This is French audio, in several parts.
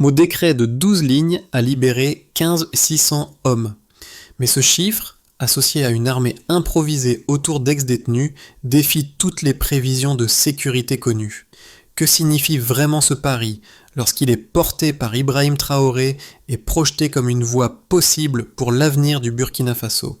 Mon décret de 12 lignes a libéré 15 600 hommes. Mais ce chiffre, associé à une armée improvisée autour d'ex-détenus, défie toutes les prévisions de sécurité connues. Que signifie vraiment ce pari lorsqu'il est porté par Ibrahim Traoré et projeté comme une voie possible pour l'avenir du Burkina Faso?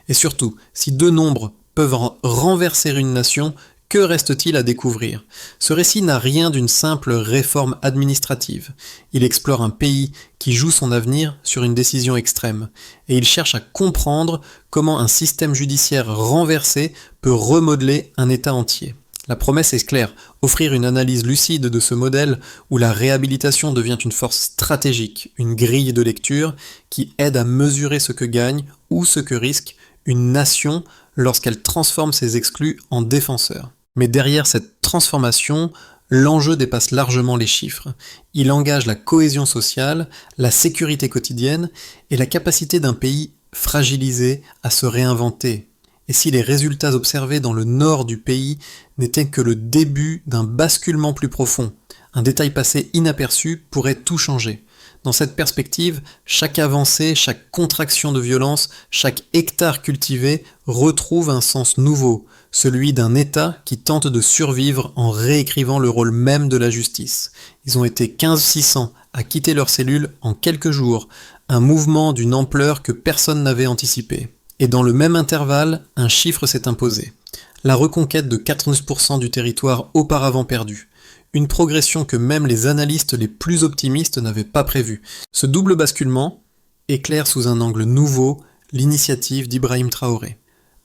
Et surtout, si deux nombres peuvent renverser une nation, que reste-t-il à découvrir? Ce récit n'a rien d'une simple réforme administrative. Il explore un pays qui joue son avenir sur une décision extrême, et il cherche à comprendre comment un système judiciaire renversé peut remodeler un État entier. La promesse est claire, offrir une analyse lucide de ce modèle où la réhabilitation devient une force stratégique, une grille de lecture qui aide à mesurer ce que gagne ou ce que risque une nation lorsqu'elle transforme ses exclus en défenseurs. Mais derrière cette transformation, l'enjeu dépasse largement les chiffres. Il engage la cohésion sociale, la sécurité quotidienne et la capacité d'un pays fragilisé à se réinventer. Et si les résultats observés dans le nord du pays n'étaient que le début d'un basculement plus profond, un détail passé inaperçu pourrait tout changer. Dans cette perspective, chaque avancée, chaque contraction de violence, chaque hectare cultivé retrouve un sens nouveau, celui d'un État qui tente de survivre en réécrivant le rôle même de la justice. Ils ont été 15 600 à quitter leurs cellules en quelques jours, un mouvement d'une ampleur que personne n'avait anticipé. Et dans le même intervalle, un chiffre s'est imposé. La reconquête de 14% du territoire auparavant perdu. Une progression que même les analystes les plus optimistes n'avaient pas prévue. Ce double basculement éclaire sous un angle nouveau l'initiative d'Ibrahim Traoré.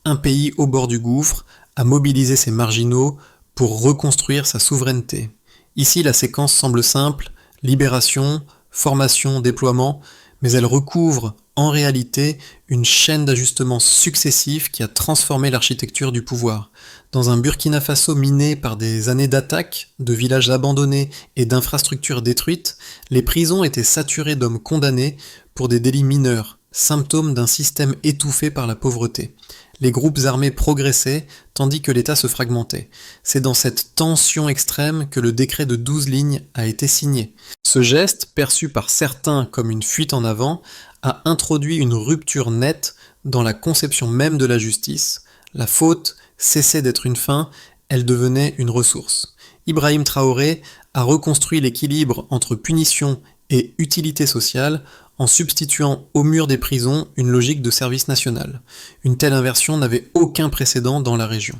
Un pays au bord du gouffre a mobilisé ses marginaux pour reconstruire sa souveraineté. Ici, la séquence semble simple, libération, formation, déploiement, mais elle recouvre en réalité une chaîne d'ajustements successifs qui a transformé l'architecture du pouvoir. Dans un Burkina Faso miné par des années d'attaques, de villages abandonnés et d'infrastructures détruites, les prisons étaient saturées d'hommes condamnés pour des délits mineurs, symptôme d'un système étouffé par la pauvreté. Les groupes armés progressaient, tandis que l'État se fragmentait. C'est dans cette tension extrême que le décret de 12 lignes a été signé. Ce geste, perçu par certains comme une fuite en avant, a introduit une rupture nette dans la conception même de la justice. La faute cessait d'être une fin, elle devenait une ressource. Ibrahim Traoré a reconstruit l'équilibre entre punition et utilité sociale en substituant au mur des prisons une logique de service national. Une telle inversion n'avait aucun précédent dans la région.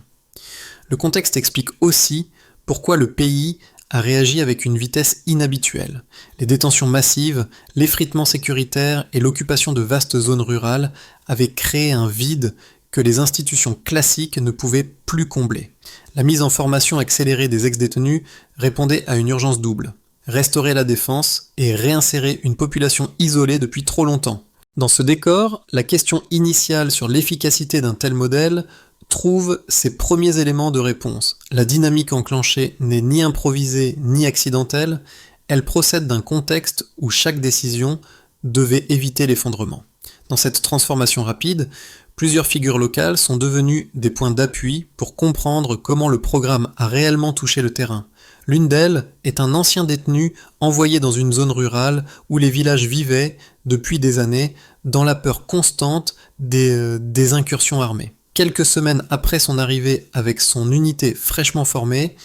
Le contexte explique aussi pourquoi le pays a réagi avec une vitesse inhabituelle. Les détentions massives, l'effritement sécuritaire et l'occupation de vastes zones rurales avaient créé un vide que les institutions classiques ne pouvaient plus combler. La mise en formation accélérée des ex-détenus répondait à une urgence double. Restaurer la défense et réinsérer une population isolée depuis trop longtemps. Dans ce décor, la question initiale sur l'efficacité d'un tel modèle trouve ses premiers éléments de réponse. La dynamique enclenchée n'est ni improvisée ni accidentelle, elle procède d'un contexte où chaque décision devait éviter l'effondrement. Dans cette transformation rapide, plusieurs figures locales sont devenues des points d'appui pour comprendre comment le programme a réellement touché le terrain. L'une d'elles est un ancien détenu envoyé dans une zone rurale où les villages vivaient, depuis des années, dans la peur constante des incursions armées. Quelques semaines après son arrivée avec son unité fraîchement formée,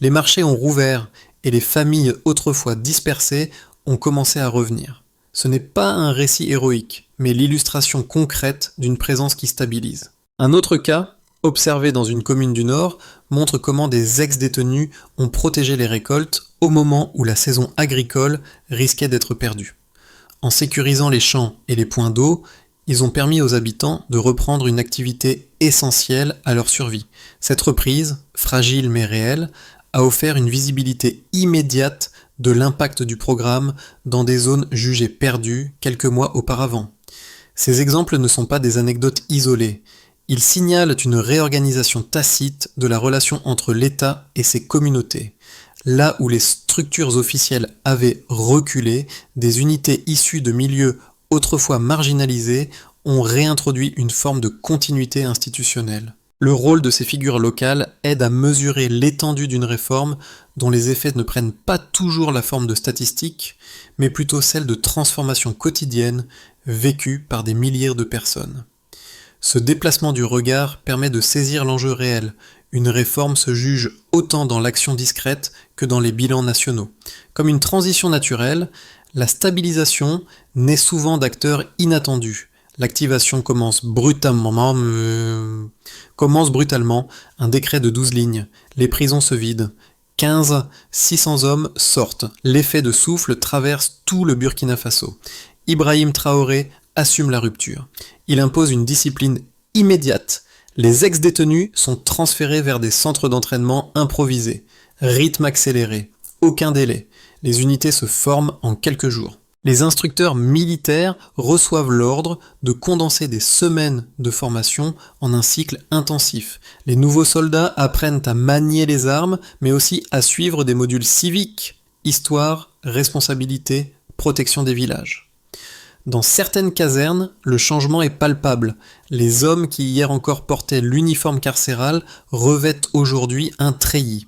les marchés ont rouvert et les familles autrefois dispersées ont commencé à revenir. Ce n'est pas un récit héroïque, mais l'illustration concrète d'une présence qui stabilise. Un autre cas, observé dans une commune du Nord, montre comment des ex-détenus ont protégé les récoltes au moment où la saison agricole risquait d'être perdue. En sécurisant les champs et les points d'eau, ils ont permis aux habitants de reprendre une activité essentielle à leur survie. Cette reprise, fragile mais réelle, a offert une visibilité immédiate de l'impact du programme dans des zones jugées perdues quelques mois auparavant. Ces exemples ne sont pas des anecdotes isolées. Ils signalent une réorganisation tacite de la relation entre l'État et ses communautés. Là où les structures officielles avaient reculé, des unités issues de milieux autrefois marginalisés ont réintroduit une forme de continuité institutionnelle. Le rôle de ces figures locales aide à mesurer l'étendue d'une réforme dont les effets ne prennent pas toujours la forme de statistiques, mais plutôt celle de transformations quotidiennes vécues par des milliers de personnes. Ce déplacement du regard permet de saisir l'enjeu réel. Une réforme se juge autant dans l'action discrète que dans les bilans nationaux. Comme une transition naturelle, la stabilisation naît souvent d'acteurs inattendus. L'activation commence brutalement, un décret de 12 lignes. Les prisons se vident. 600 hommes sortent. L'effet de souffle traverse tout le Burkina Faso. Ibrahim Traoré assume la rupture. Il impose une discipline immédiate. Les ex-détenus sont transférés vers des centres d'entraînement improvisés. Rythme accéléré. Aucun délai. Les unités se forment en quelques jours. Les instructeurs militaires reçoivent l'ordre de condenser des semaines de formation en un cycle intensif. Les nouveaux soldats apprennent à manier les armes, mais aussi à suivre des modules civiques, histoire, responsabilité, protection des villages. Dans certaines casernes, le changement est palpable. Les hommes qui hier encore portaient l'uniforme carcéral revêtent aujourd'hui un treillis.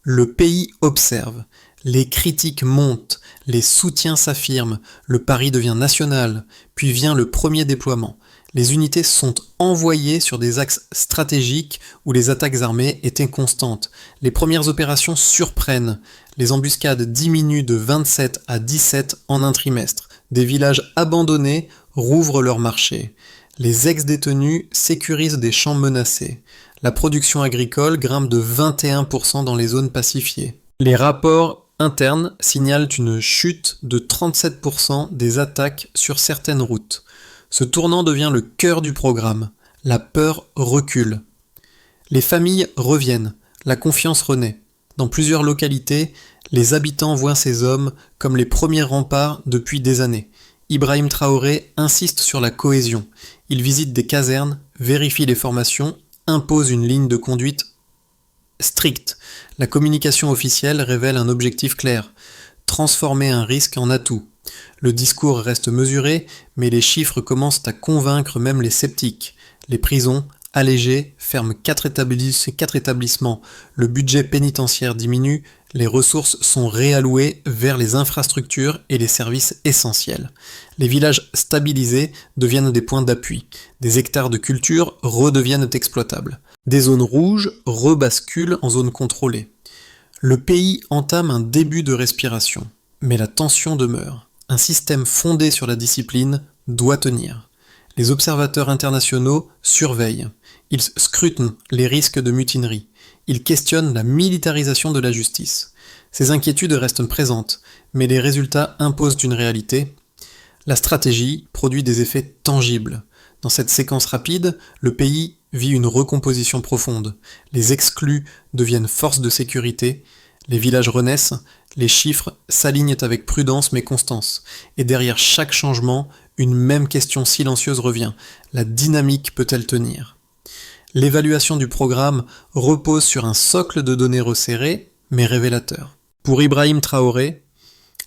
Le pays observe. Les critiques montent, les soutiens s'affirment, le pari devient national, puis vient le premier déploiement. Les unités sont envoyées sur des axes stratégiques où les attaques armées étaient constantes. Les premières opérations surprennent. Les embuscades diminuent de 27 à 17 en un trimestre. Des villages abandonnés rouvrent leurs marchés. Les ex-détenus sécurisent des champs menacés. La production agricole grimpe de 21% dans les zones pacifiées. Les rapports internes signalent une chute de 37% des attaques sur certaines routes. Ce tournant devient le cœur du programme. La peur recule. Les familles reviennent. La confiance renaît. Dans plusieurs localités, les habitants voient ces hommes comme les premiers remparts depuis des années. Ibrahim Traoré insiste sur la cohésion. Il visite des casernes, vérifie les formations, impose une ligne de conduite stricte. La communication officielle révèle un objectif clair, transformer un risque en atout. Le discours reste mesuré, mais les chiffres commencent à convaincre même les sceptiques. Les prisons, allégées, ferment 4 établissements. Le budget pénitentiaire diminue, les ressources sont réallouées vers les infrastructures et les services essentiels. Les villages stabilisés deviennent des points d'appui. Des hectares de culture redeviennent exploitables. Des zones rouges rebasculent en zones contrôlées. Le pays entame un début de respiration, mais la tension demeure. Un système fondé sur la discipline doit tenir. Les observateurs internationaux surveillent. Ils scrutent les risques de mutinerie. Ils questionnent la militarisation de la justice. Ces inquiétudes restent présentes, mais les résultats imposent une réalité. La stratégie produit des effets tangibles. Dans cette séquence rapide, le pays vit une recomposition profonde. Les exclus deviennent force de sécurité, les villages renaissent, les chiffres s'alignent avec prudence mais constance. Et derrière chaque changement, une même question silencieuse revient. La dynamique peut-elle tenir ? L'évaluation du programme repose sur un socle de données resserré, mais révélateur. Pour Ibrahim Traoré,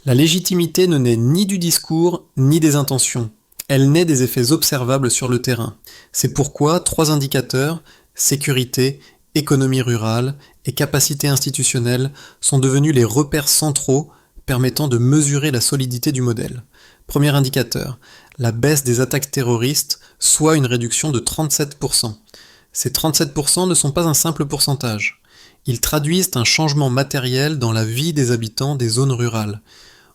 la légitimité ne naît ni du discours ni des intentions. Elle naît des effets observables sur le terrain. C'est pourquoi 3 indicateurs, sécurité, économie rurale et capacité institutionnelle, sont devenus les repères centraux permettant de mesurer la solidité du modèle. Premier indicateur, la baisse des attaques terroristes, soit une réduction de 37%. Ces 37% ne sont pas un simple pourcentage. Ils traduisent un changement matériel dans la vie des habitants des zones rurales.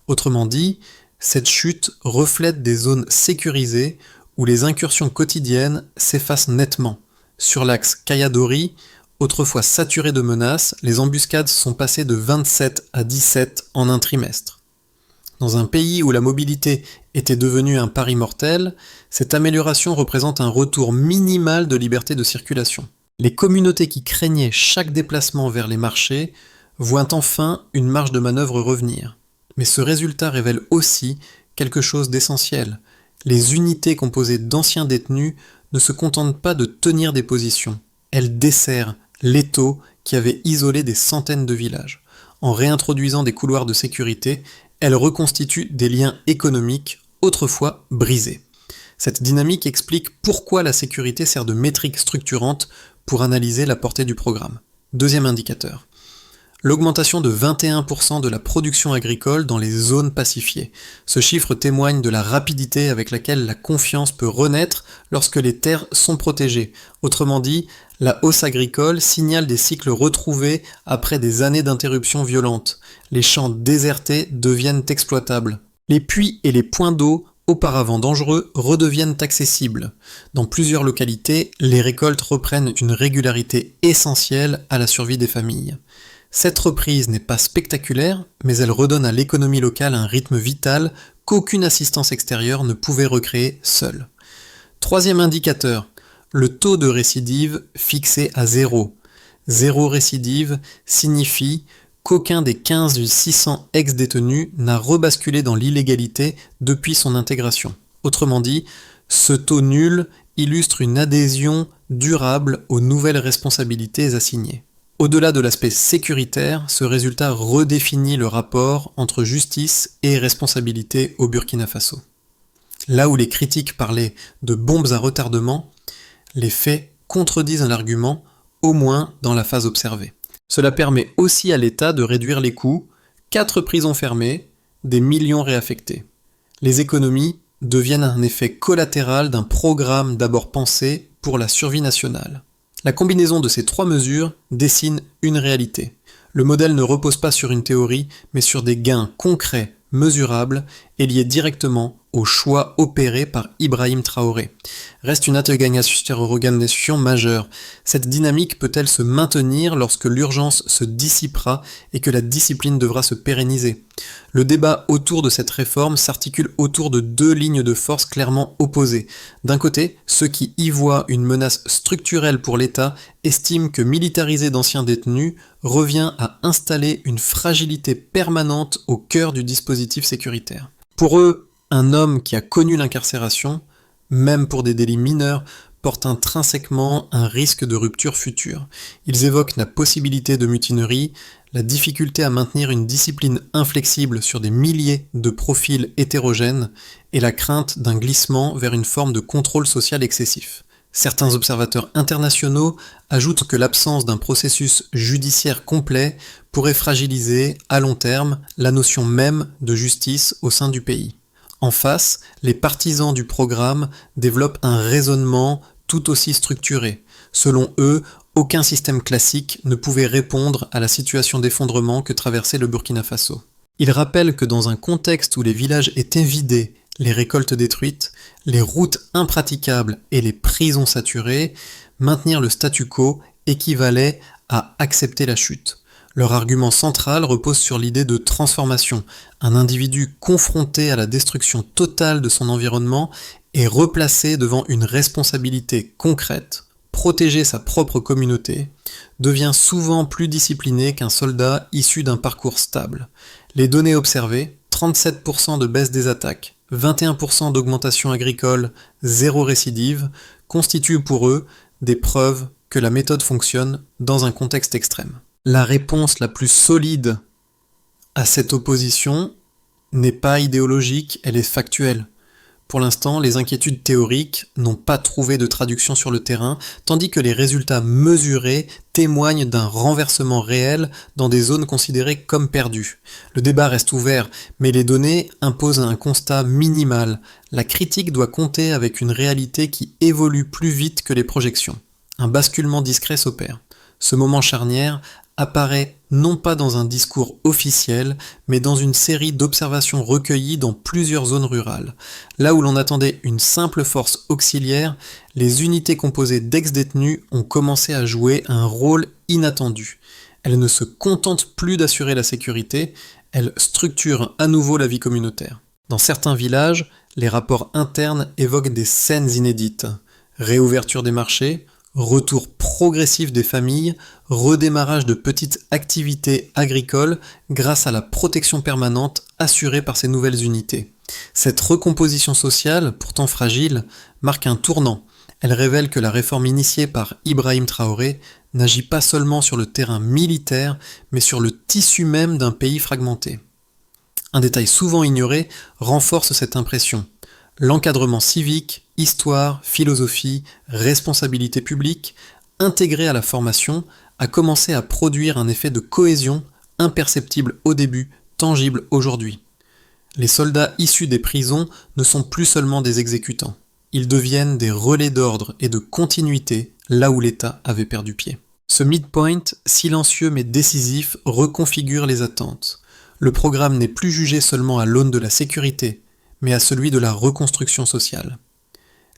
Autrement dit, cette chute reflète des zones sécurisées où les incursions quotidiennes s'effacent nettement. Sur l'axe Kayadori, autrefois saturé de menaces, les embuscades sont passées de 27 à 17 en un trimestre. Dans un pays où la mobilité était devenue un pari mortel, cette amélioration représente un retour minimal de liberté de circulation. Les communautés qui craignaient chaque déplacement vers les marchés voient enfin une marge de manœuvre revenir. Mais ce résultat révèle aussi quelque chose d'essentiel. Les unités composées d'anciens détenus ne se contentent pas de tenir des positions. Elles desserrent l'étau qui avait isolé des centaines de villages. En réintroduisant des couloirs de sécurité, elles reconstituent des liens économiques autrefois brisés. Cette dynamique explique pourquoi la sécurité sert de métrique structurante pour analyser la portée du programme. Deuxième indicateur. L'augmentation de 21% de la production agricole dans les zones pacifiées. Ce chiffre témoigne de la rapidité avec laquelle la confiance peut renaître lorsque les terres sont protégées. Autrement dit, la hausse agricole signale des cycles retrouvés après des années d'interruptions violentes. Les champs désertés deviennent exploitables. Les puits et les points d'eau, auparavant dangereux, redeviennent accessibles. Dans plusieurs localités, les récoltes reprennent une régularité essentielle à la survie des familles. Cette reprise n'est pas spectaculaire, mais elle redonne à l'économie locale un rythme vital qu'aucune assistance extérieure ne pouvait recréer seule. Troisième indicateur, le taux de récidive fixé à 0. Zéro récidive signifie qu'aucun des 15 600 ex-détenus n'a rebasculé dans l'illégalité depuis son intégration. Autrement dit, ce taux nul illustre une adhésion durable aux nouvelles responsabilités assignées. Au-delà de l'aspect sécuritaire, ce résultat redéfinit le rapport entre justice et responsabilité au Burkina Faso. Là où les critiques parlaient de bombes à retardement, les faits contredisent l'argument, au moins dans la phase observée. Cela permet aussi à l'État de réduire les coûts, 4 prisons fermées, des millions réaffectés. Les économies deviennent un effet collatéral d'un programme d'abord pensé pour la survie nationale. La combinaison de ces 3 mesures dessine une réalité. Le modèle ne repose pas sur une théorie, mais sur des gains concrets, mesurables et liés directement au choix opéré par Ibrahim Traoré. Reste une interrogation majeure. Cette dynamique peut-elle se maintenir lorsque l'urgence se dissipera et que la discipline devra se pérenniser ? Le débat autour de cette réforme s'articule autour de 2 lignes de force clairement opposées. D'un côté, ceux qui y voient une menace structurelle pour l'État estiment que militariser d'anciens détenus revient à installer une fragilité permanente au cœur du dispositif sécuritaire. Pour eux, un homme qui a connu l'incarcération, même pour des délits mineurs, porte intrinsèquement un risque de rupture future. Ils évoquent la possibilité de mutinerie, la difficulté à maintenir une discipline inflexible sur des milliers de profils hétérogènes et la crainte d'un glissement vers une forme de contrôle social excessif. Certains observateurs internationaux ajoutent que l'absence d'un processus judiciaire complet pourrait fragiliser, à long terme, la notion même de justice au sein du pays. En face, les partisans du programme développent un raisonnement tout aussi structuré. Selon eux, aucun système classique ne pouvait répondre à la situation d'effondrement que traversait le Burkina Faso. Ils rappellent que dans un contexte où les villages étaient vidés, les récoltes détruites, les routes impraticables et les prisons saturées, maintenir le statu quo équivalait à accepter la chute. Leur argument central repose sur l'idée de transformation. Un individu confronté à la destruction totale de son environnement est replacé devant une responsabilité concrète. Protéger sa propre communauté devient souvent plus discipliné qu'un soldat issu d'un parcours stable. Les données observées, 37% de baisse des attaques, 21% d'augmentation agricole, 0 récidive, constituent pour eux des preuves que la méthode fonctionne dans un contexte extrême. La réponse la plus solide à cette opposition n'est pas idéologique, elle est factuelle. Pour l'instant, les inquiétudes théoriques n'ont pas trouvé de traduction sur le terrain, tandis que les résultats mesurés témoignent d'un renversement réel dans des zones considérées comme perdues. Le débat reste ouvert, mais les données imposent un constat minimal. La critique doit compter avec une réalité qui évolue plus vite que les projections. Un basculement discret s'opère. Ce moment charnière apparaît non pas dans un discours officiel, mais dans une série d'observations recueillies dans plusieurs zones rurales. Là où l'on attendait une simple force auxiliaire, les unités composées d'ex-détenus ont commencé à jouer un rôle inattendu. Elles ne se contentent plus d'assurer la sécurité, elles structurent à nouveau la vie communautaire. Dans certains villages, les rapports internes évoquent des scènes inédites. Réouverture des marchés, retour progressif des familles, redémarrage de petites activités agricoles grâce à la protection permanente assurée par ces nouvelles unités. Cette recomposition sociale, pourtant fragile, marque un tournant. Elle révèle que la réforme initiée par Ibrahim Traoré n'agit pas seulement sur le terrain militaire, mais sur le tissu même d'un pays fragmenté. Un détail souvent ignoré renforce cette impression. L'encadrement civique, histoire, philosophie, responsabilité publique, intégré à la formation, a commencé à produire un effet de cohésion imperceptible au début, tangible aujourd'hui. Les soldats issus des prisons ne sont plus seulement des exécutants. Ils deviennent des relais d'ordre et de continuité là où l'État avait perdu pied. Ce midpoint, silencieux mais décisif, reconfigure les attentes. Le programme n'est plus jugé seulement à l'aune de la sécurité, mais à celui de la reconstruction sociale.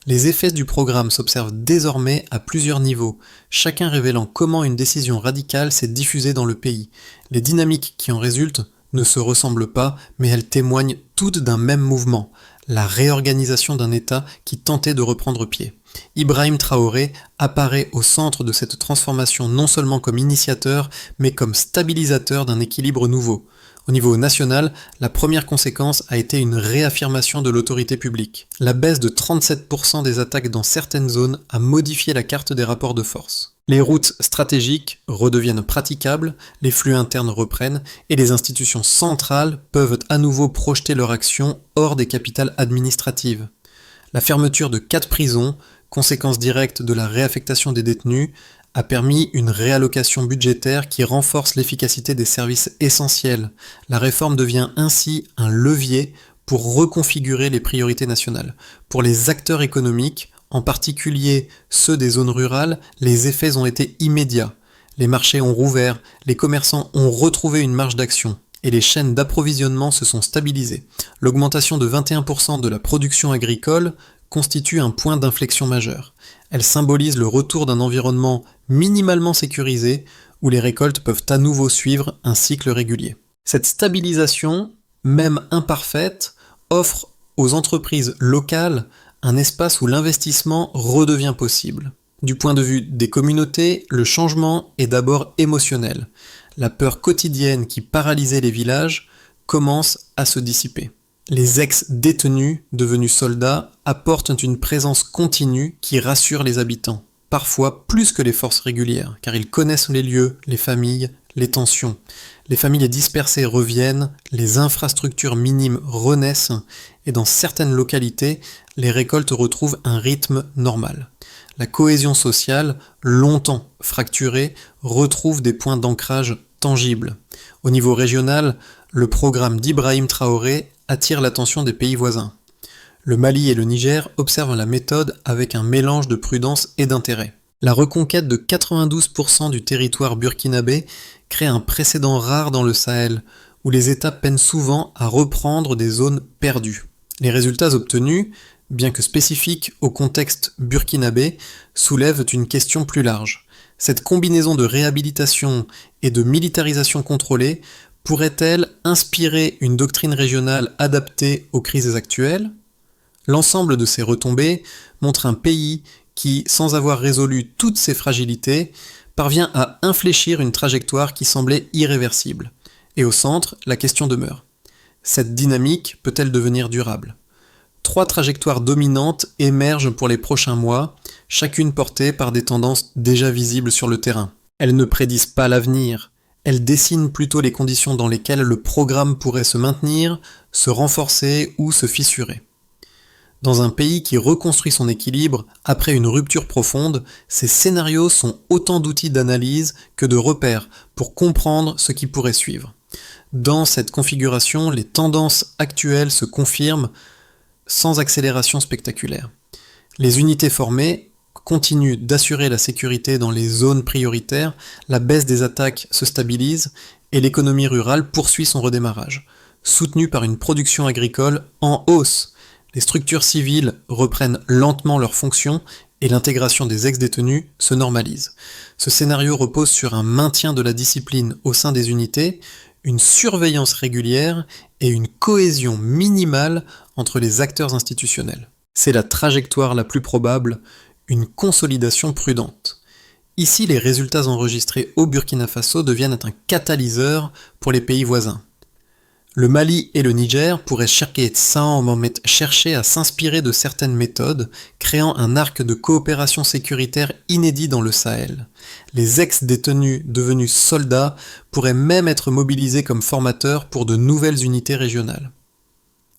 Les effets du programme s'observent désormais à plusieurs niveaux, chacun révélant comment une décision radicale s'est diffusée dans le pays. Les dynamiques qui en résultent ne se ressemblent pas, mais elles témoignent toutes d'un même mouvement, la réorganisation d'un État qui tentait de reprendre pied. Ibrahim Traoré apparaît au centre de cette transformation non seulement comme initiateur, mais comme stabilisateur d'un équilibre nouveau. Au niveau national, la première conséquence a été une réaffirmation de l'autorité publique. La baisse de 37% des attaques dans certaines zones a modifié la carte des rapports de force. Les routes stratégiques redeviennent praticables, les flux internes reprennent et les institutions centrales peuvent à nouveau projeter leur action hors des capitales administratives. La fermeture de 4 prisons, conséquence directe de la réaffectation des détenus, a permis une réallocation budgétaire qui renforce l'efficacité des services essentiels. La réforme devient ainsi un levier pour reconfigurer les priorités nationales. Pour les acteurs économiques, en particulier ceux des zones rurales, les effets ont été immédiats. Les marchés ont rouvert, les commerçants ont retrouvé une marge d'action et les chaînes d'approvisionnement se sont stabilisées. L'augmentation de 21% de la production agricole constitue un point d'inflexion majeur. Elle symbolise le retour d'un environnement minimalement sécurisé où les récoltes peuvent à nouveau suivre un cycle régulier. Cette stabilisation, même imparfaite, offre aux entreprises locales un espace où l'investissement redevient possible. Du point de vue des communautés, le changement est d'abord émotionnel. La peur quotidienne qui paralysait les villages commence à se dissiper. Les ex-détenus, devenus soldats, apportent une présence continue qui rassure les habitants, parfois plus que les forces régulières, car ils connaissent les lieux, les familles, les tensions. Les familles dispersées reviennent, les infrastructures minimes renaissent, et dans certaines localités, les récoltes retrouvent un rythme normal. La cohésion sociale, longtemps fracturée, retrouve des points d'ancrage tangibles. Au niveau régional, le programme d'Ibrahim Traoré attire l'attention des pays voisins. Le Mali et le Niger observent la méthode avec un mélange de prudence et d'intérêt. La reconquête de 92% du territoire burkinabé crée un précédent rare dans le Sahel, où les États peinent souvent à reprendre des zones perdues. Les résultats obtenus, bien que spécifiques au contexte burkinabé, soulèvent une question plus large. Cette combinaison de réhabilitation et de militarisation contrôlée pourrait-elle inspirer une doctrine régionale adaptée aux crises actuelles ? L'ensemble de ces retombées montre un pays qui, sans avoir résolu toutes ses fragilités, parvient à infléchir une trajectoire qui semblait irréversible. Et au centre, la question demeure. Cette dynamique peut-elle devenir durable ? 3 trajectoires dominantes émergent pour les prochains mois, chacune portée par des tendances déjà visibles sur le terrain. Elles ne prédisent pas l'avenir, elles dessinent plutôt les conditions dans lesquelles le programme pourrait se maintenir, se renforcer ou se fissurer. Dans un pays qui reconstruit son équilibre après une rupture profonde, ces scénarios sont autant d'outils d'analyse que de repères pour comprendre ce qui pourrait suivre. Dans cette configuration, les tendances actuelles se confirment sans accélération spectaculaire. Les unités formées continuent d'assurer la sécurité dans les zones prioritaires, la baisse des attaques se stabilise et l'économie rurale poursuit son redémarrage, soutenue par une production agricole en hausse. Les structures civiles reprennent lentement leurs fonctions et l'intégration des ex-détenus se normalise. Ce scénario repose sur un maintien de la discipline au sein des unités, une surveillance régulière et une cohésion minimale entre les acteurs institutionnels. C'est la trajectoire la plus probable, une consolidation prudente. Ici, les résultats enregistrés au Burkina Faso deviennent un catalyseur pour les pays voisins. Le Mali et le Niger pourraient chercher à s'inspirer de certaines méthodes, créant un arc de coopération sécuritaire inédit dans le Sahel. Les ex-détenus devenus soldats pourraient même être mobilisés comme formateurs pour de nouvelles unités régionales.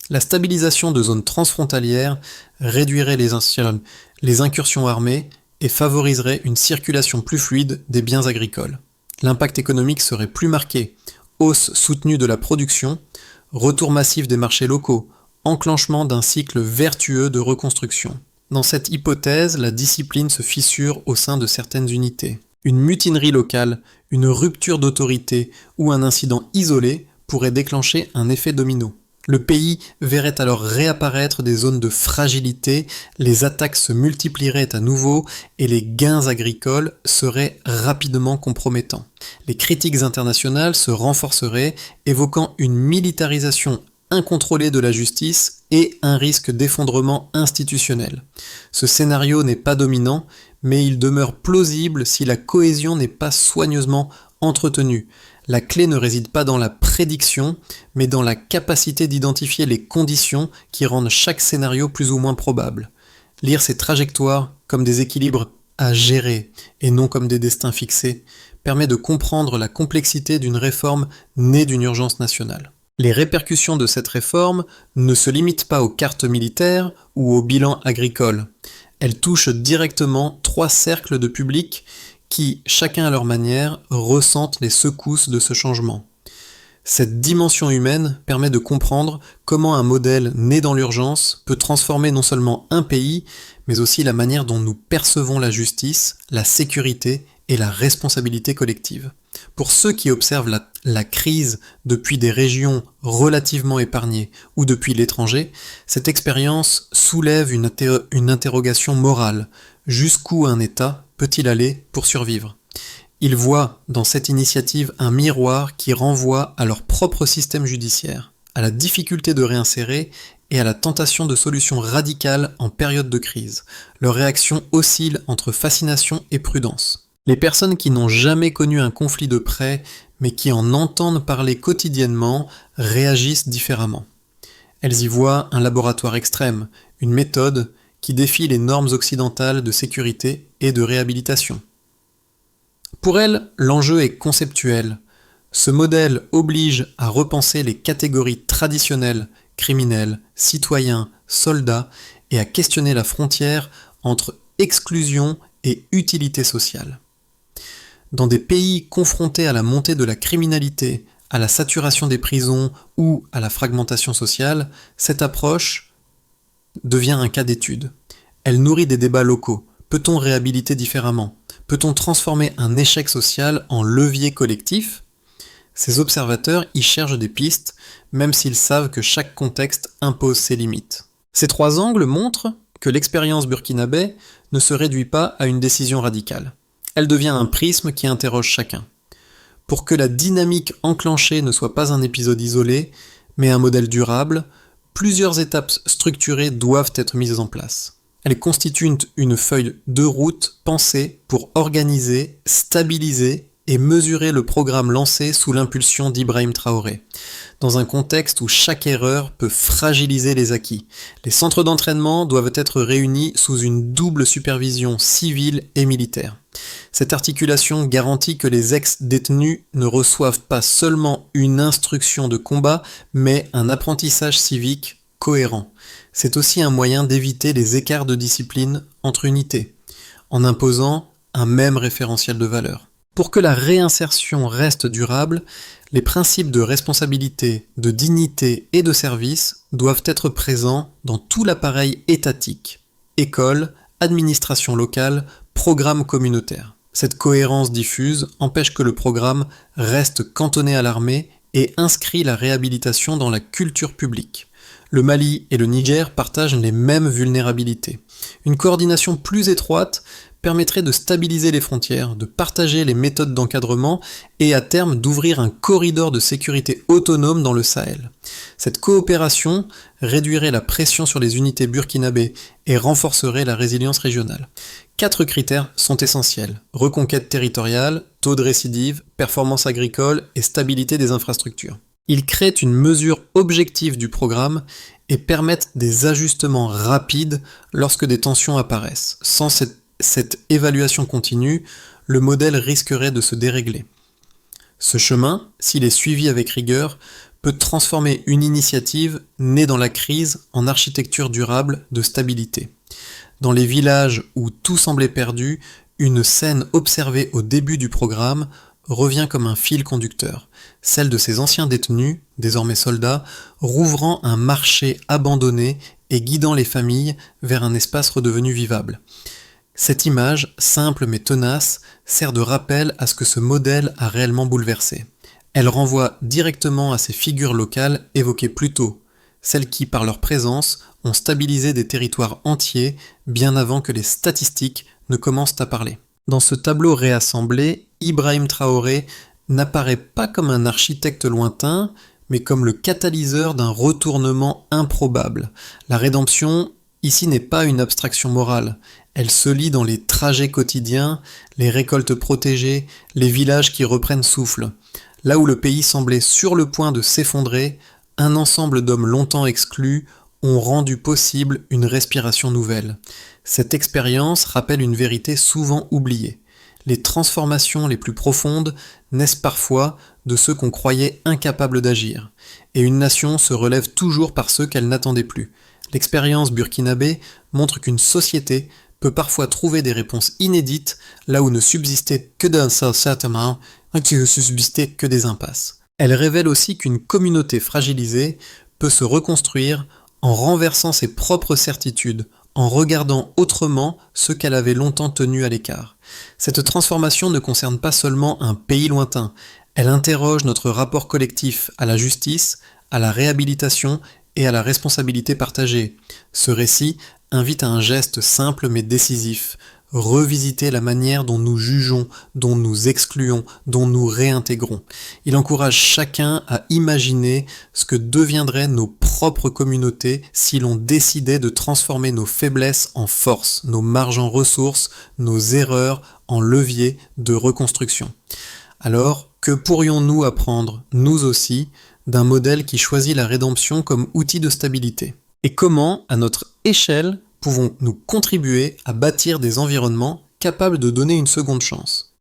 La stabilisation de zones transfrontalières réduirait les incursions armées et favoriserait une circulation plus fluide des biens agricoles. L'impact économique serait plus marqué: hausse soutenue de la production, retour massif des marchés locaux, enclenchement d'un cycle vertueux de reconstruction. Dans cette hypothèse, la discipline se fissure au sein de certaines unités. Une mutinerie locale, une rupture d'autorité ou un incident isolé pourrait déclencher un effet domino. Le pays verrait alors réapparaître des zones de fragilité, les attaques se multiplieraient à nouveau et les gains agricoles seraient rapidement compromettants. Les critiques internationales se renforceraient, évoquant une militarisation incontrôlée de la justice et un risque d'effondrement institutionnel. Ce scénario n'est pas dominant, mais il demeure plausible si la cohésion n'est pas soigneusement entretenue. La clé ne réside pas dans la prédiction, mais dans la capacité d'identifier les conditions qui rendent chaque scénario plus ou moins probable. Lire ces trajectoires comme des équilibres à gérer et non comme des destins fixés permet de comprendre la complexité d'une réforme née d'une urgence nationale. Les répercussions de cette réforme ne se limitent pas aux cartes militaires ou au bilan agricole. Elles touchent directement 3 cercles de publics qui, chacun à leur manière, ressentent les secousses de ce changement. Cette dimension humaine permet de comprendre comment un modèle né dans l'urgence peut transformer non seulement un pays, mais aussi la manière dont nous percevons la justice, la sécurité et la responsabilité collective. Pour ceux qui observent la crise depuis des régions relativement épargnées ou depuis l'étranger, cette expérience soulève une interrogation morale. Jusqu'où un État peut-il aller pour survivre ? Ils voient dans cette initiative un miroir qui renvoie à leur propre système judiciaire, à la difficulté de réinsérer et à la tentation de solutions radicales en période de crise. Leur réaction oscille entre fascination et prudence. Les personnes qui n'ont jamais connu un conflit de près, mais qui en entendent parler quotidiennement, réagissent différemment. Elles y voient un laboratoire extrême, une méthode qui défie les normes occidentales de sécurité et de réhabilitation. Pour elles, l'enjeu est conceptuel. Ce modèle oblige à repenser les catégories traditionnelles, criminels, citoyens, soldats, et à questionner la frontière entre exclusion et utilité sociale. Dans des pays confrontés à la montée de la criminalité, à la saturation des prisons ou à la fragmentation sociale, cette approche devient un cas d'étude. Elle nourrit des débats locaux. Peut-on réhabiliter différemment ? Peut-on transformer un échec social en levier collectif ? Ces observateurs y cherchent des pistes, même s'ils savent que chaque contexte impose ses limites. Ces 3 angles montrent que l'expérience burkinabé ne se réduit pas à une décision radicale. Elle devient un prisme qui interroge chacun. Pour que la dynamique enclenchée ne soit pas un épisode isolé, mais un modèle durable, plusieurs étapes structurées doivent être mises en place. Elles constituent une feuille de route pensée pour organiser, stabiliser et mesurer le programme lancé sous l'impulsion d'Ibrahim Traoré, dans un contexte où chaque erreur peut fragiliser les acquis. Les centres d'entraînement doivent être réunis sous une double supervision civile et militaire. Cette articulation garantit que les ex-détenus ne reçoivent pas seulement une instruction de combat, mais un apprentissage civique cohérent. C'est aussi un moyen d'éviter les écarts de discipline entre unités, en imposant un même référentiel de valeurs. Pour que la réinsertion reste durable, les principes de responsabilité, de dignité et de service doivent être présents dans tout l'appareil étatique, école, administration locale, programme communautaire. Cette cohérence diffuse empêche que le programme reste cantonné à l'armée et inscrit la réhabilitation dans la culture publique. Le Mali et le Niger partagent les mêmes vulnérabilités. Une coordination plus étroite permettrait de stabiliser les frontières, de partager les méthodes d'encadrement et à terme d'ouvrir un corridor de sécurité autonome dans le Sahel. Cette coopération réduirait la pression sur les unités burkinabées et renforcerait la résilience régionale. 4 critères sont essentiels: reconquête territoriale, taux de récidive, performance agricole et stabilité des infrastructures. Ils créent une mesure objective du programme et permettent des ajustements rapides lorsque des tensions apparaissent. Sans cette évaluation continue, le modèle risquerait de se dérégler. Ce chemin, s'il est suivi avec rigueur, peut transformer une initiative née dans la crise en architecture durable de stabilité. Dans les villages où tout semblait perdu, une scène observée au début du programme revient comme un fil conducteur, celle de ces anciens détenus, désormais soldats, rouvrant un marché abandonné et guidant les familles vers un espace redevenu vivable. Cette image, simple mais tenace, sert de rappel à ce que ce modèle a réellement bouleversé. Elle renvoie directement à ces figures locales évoquées plus tôt, celles qui, par leur présence, ont stabilisé des territoires entiers bien avant que les statistiques ne commencent à parler. Dans ce tableau réassemblé, Ibrahim Traoré n'apparaît pas comme un architecte lointain, mais comme le catalyseur d'un retournement improbable. La rédemption, ici, n'est pas une abstraction morale. Elle se lit dans les trajets quotidiens, les récoltes protégées, les villages qui reprennent souffle. Là où le pays semblait sur le point de s'effondrer, un ensemble d'hommes longtemps exclus ont rendu possible une respiration nouvelle. Cette expérience rappelle une vérité souvent oubliée. Les transformations les plus profondes naissent parfois de ceux qu'on croyait incapables d'agir. Et une nation se relève toujours par ceux qu'elle n'attendait plus. L'expérience burkinabé montre qu'une société peut parfois trouver des réponses inédites là où ne subsistait que d'un seul sentiment, qui ne subsistait que des impasses. Elle révèle aussi qu'une communauté fragilisée peut se reconstruire en renversant ses propres certitudes, en regardant autrement ce qu'elle avait longtemps tenu à l'écart. Cette transformation ne concerne pas seulement un pays lointain, elle interroge notre rapport collectif à la justice, à la réhabilitation et à la responsabilité partagée. Ce récit invite à un geste simple mais décisif, revisiter la manière dont nous jugeons, dont nous excluons, dont nous réintégrons. Il encourage chacun à imaginer ce que deviendraient nos propres communautés si l'on décidait de transformer nos faiblesses en force, nos marges en ressources, nos erreurs en leviers de reconstruction. Alors, que pourrions-nous apprendre, nous aussi, d'un modèle qui choisit la rédemption comme outil de stabilité ? Et comment, à notre échelle, pouvons-nous contribuer à bâtir des environnements capables de donner une seconde chance ?